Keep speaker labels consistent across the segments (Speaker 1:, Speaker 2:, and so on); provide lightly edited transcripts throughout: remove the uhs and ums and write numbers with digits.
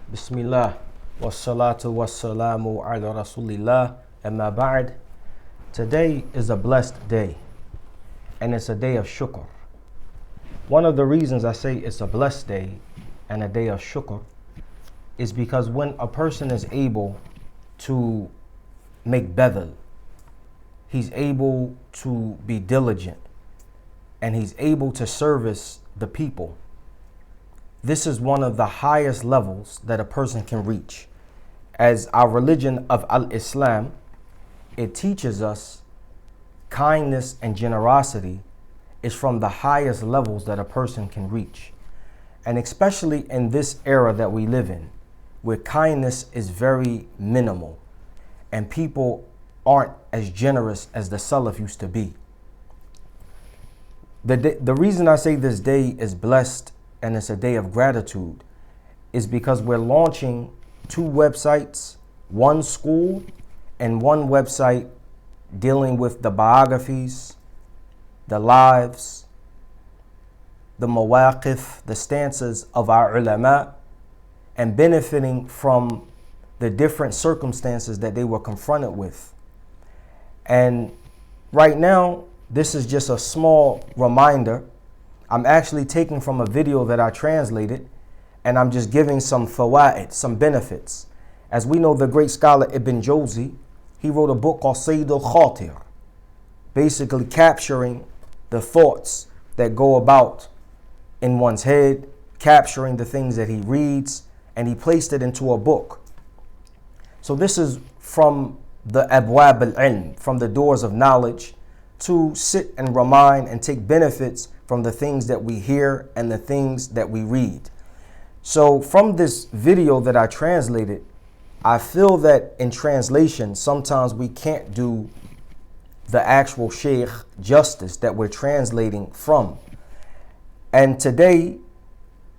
Speaker 1: Bismillah, wassalatu wassalamu ala rasulillah, amma ba'd. Today is a blessed day, and it's a day of shukr. One of the reasons I say it's a blessed day and a day of shukr is because when a person is able to make badal, he's able to be diligent, and he's able to service the people. This is one of the highest levels that a person can reach. As our religion of Al-Islam, it teaches us kindness and generosity is from the highest levels that a person can reach. And especially in this era that we live in, where kindness is very minimal and people aren't as generous as the Salaf used to be. The reason I say this day is blessed and it's a day of gratitude is because we're launching 2 websites, one school and one website dealing with the biographies, the lives, the mawaqif, the stances of our ulama, and benefiting from the different circumstances that they were confronted with. And right now, this is just a small reminder. I'm actually taking from a video that I translated, and I'm just giving some fawaid, some benefits. As we know, the great scholar Ibn Jawzi, he wrote a book called Sayyid al-Khatir, basically capturing the thoughts that go about in one's head, capturing the things that he reads, and he placed it into a book. So this is from the abwab al-ilm, from the doors of knowledge, to sit and remind and take benefits from the things that we hear and the things that we read. So from this video that I translated, I feel that in translation, sometimes we can't do the actual Shaikh justice that we're translating from. And today,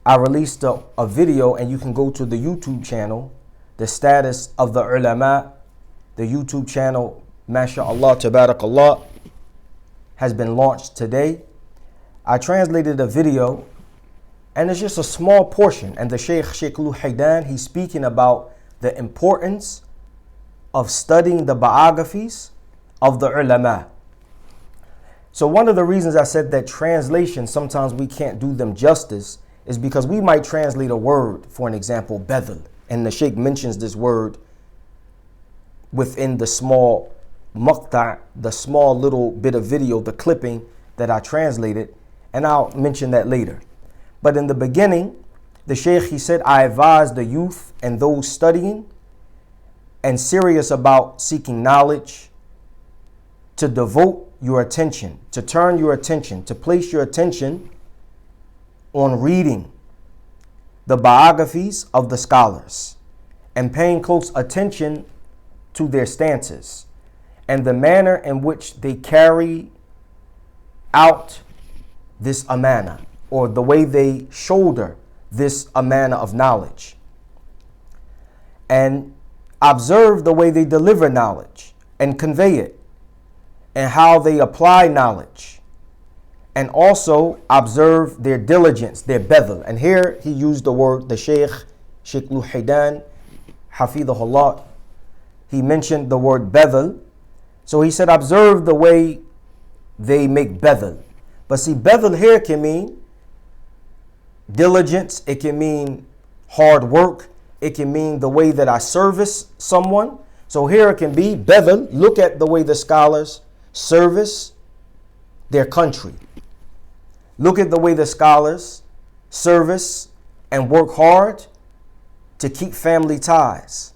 Speaker 1: I released a video, and you can go to the YouTube channel, the status of the ulama, the YouTube channel, MashaAllah, Tabarakallah, has been launched today. I translated a video, and it's just a small portion. And the Shaikh Al-Luhaydan, he's speaking about the importance of studying the biographies of the ulama. So one of the reasons I said that translation, sometimes we can't do them justice, is because we might translate a word, for an example, badal, and the Shaikh mentions this word within the small maqta', the small little bit of video, the clipping that I translated, and I'll mention that later. But in the beginning, the Shaykh, he said, I advise the youth and those studying and serious about seeking knowledge to devote your attention, to turn your attention, to place your attention on reading the biographies of the scholars and paying close attention to their stances and the manner in which they carry out this amana, or the way they shoulder this amana of knowledge, and observe the way they deliver knowledge and convey it, and how they apply knowledge, and also observe their diligence, their badal. And here he used the word, the Shaikh Al-Luhaydan, Hafidhahullah, he mentioned the word badal. So he said, observe the way they make badal. But see, badal here can mean diligence, it can mean hard work, it can mean the way that I service someone. So here it can be badal. Look at the way the scholars service their country. Look at the way the scholars service and work hard to keep family ties.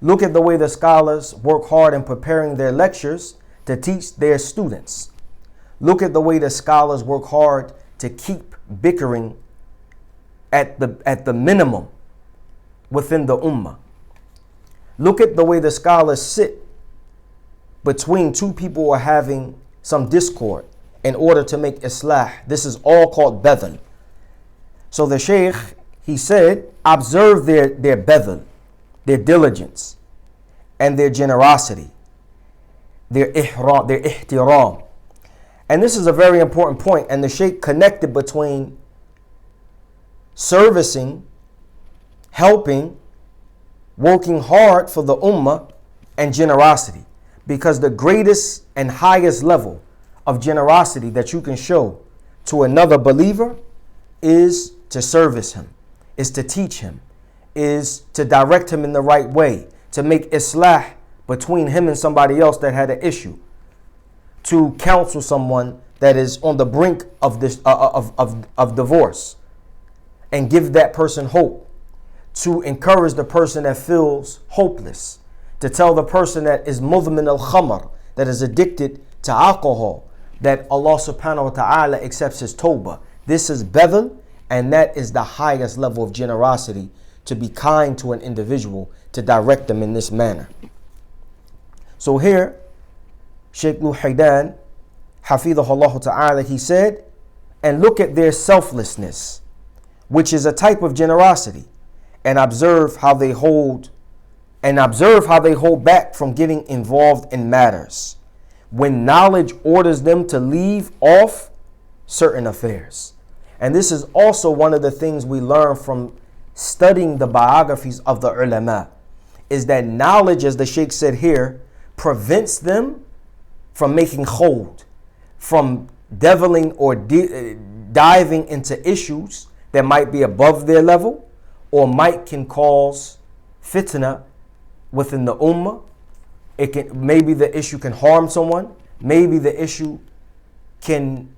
Speaker 1: Look at the way the scholars work hard in preparing their lectures to teach their students. Look at the way the scholars work hard to keep bickering at the minimum within the ummah. Look at the way the scholars sit between two people who are having some discord in order to make islah. This is all called badal. So the Shaykh, he said, observe their badal, their diligence, and their generosity, their ihtiram. And this is a very important point, and the Shaykh connected between servicing, helping, working hard for the ummah, and generosity. Because the greatest and highest level of generosity that you can show to another believer is to service him, is to teach him, is to direct him in the right way, to make islah between him and somebody else that had an issue, to counsel someone that is on the brink of this of divorce and give that person hope, to encourage the person that feels hopeless, to tell the person that is mudmin al-khamr, that is addicted to alcohol, that Allah subhanahu wa ta'ala accepts his tawbah. This is badl, and that is the highest level of generosity, to be kind to an individual, to direct them in this manner. So here, Shaykh Al-Luhaydan, Hafidhahullah ta'ala, he said, and look at their selflessness, which is a type of generosity, and observe how they hold back from getting involved in matters when knowledge orders them to leave off certain affairs. And this is also one of the things we learn from studying the biographies of the ulama, is that knowledge, as the Shaykh said here, prevents them from making hold, from deviling or diving into issues that might be above their level or can cause fitna within the ummah. Maybe the issue can harm someone. Maybe the issue can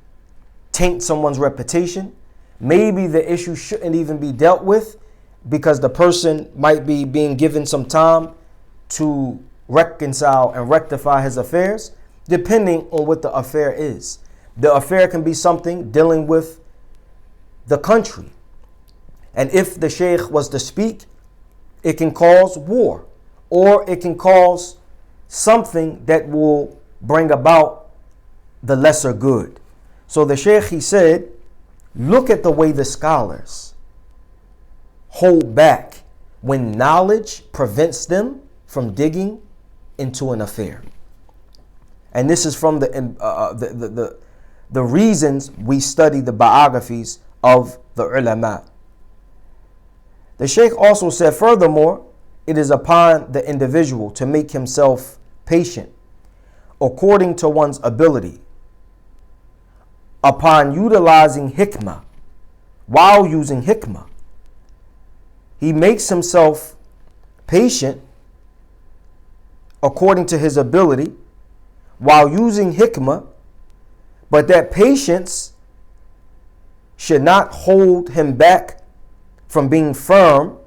Speaker 1: taint someone's reputation. Maybe the issue shouldn't even be dealt with because the person might be being given some time to reconcile and rectify his affairs, depending on what the affair is. The affair can be something dealing with the country. And if the Shaykh was to speak, it can cause war, or it can cause something that will bring about the lesser good. So the Shaykh, he said, look at the way the scholars hold back when knowledge prevents them from digging into an affair. And this is from the reasons we study the biographies of the ulama. The Shaykh also said, furthermore, it is upon the individual to make himself patient according to one's ability, upon utilizing hikmah. While using hikmah, he makes himself patient according to his ability while using hikmah, but that patience should not hold him back from being firm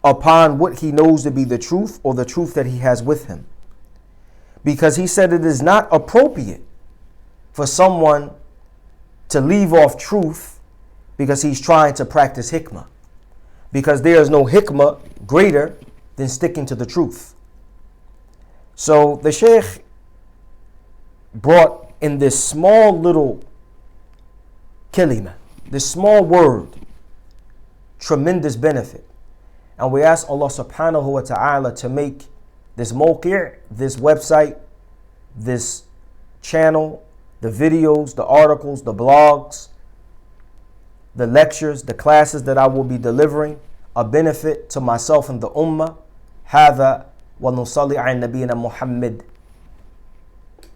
Speaker 1: upon what he knows to be the truth, or the truth that he has with him. Because he said it is not appropriate for someone to leave off truth because he's trying to practice hikmah, because there is no hikmah greater than sticking to the truth. So the Shaykh brought in this small little kalima, this small word, tremendous benefit. And we ask Allah subhanahu wa ta'ala to make this mawqi', this website, this channel, the videos, the articles, the blogs, the lectures, the classes that I will be delivering, a benefit to myself and the ummah. هذا ونصلي على نبينا محمد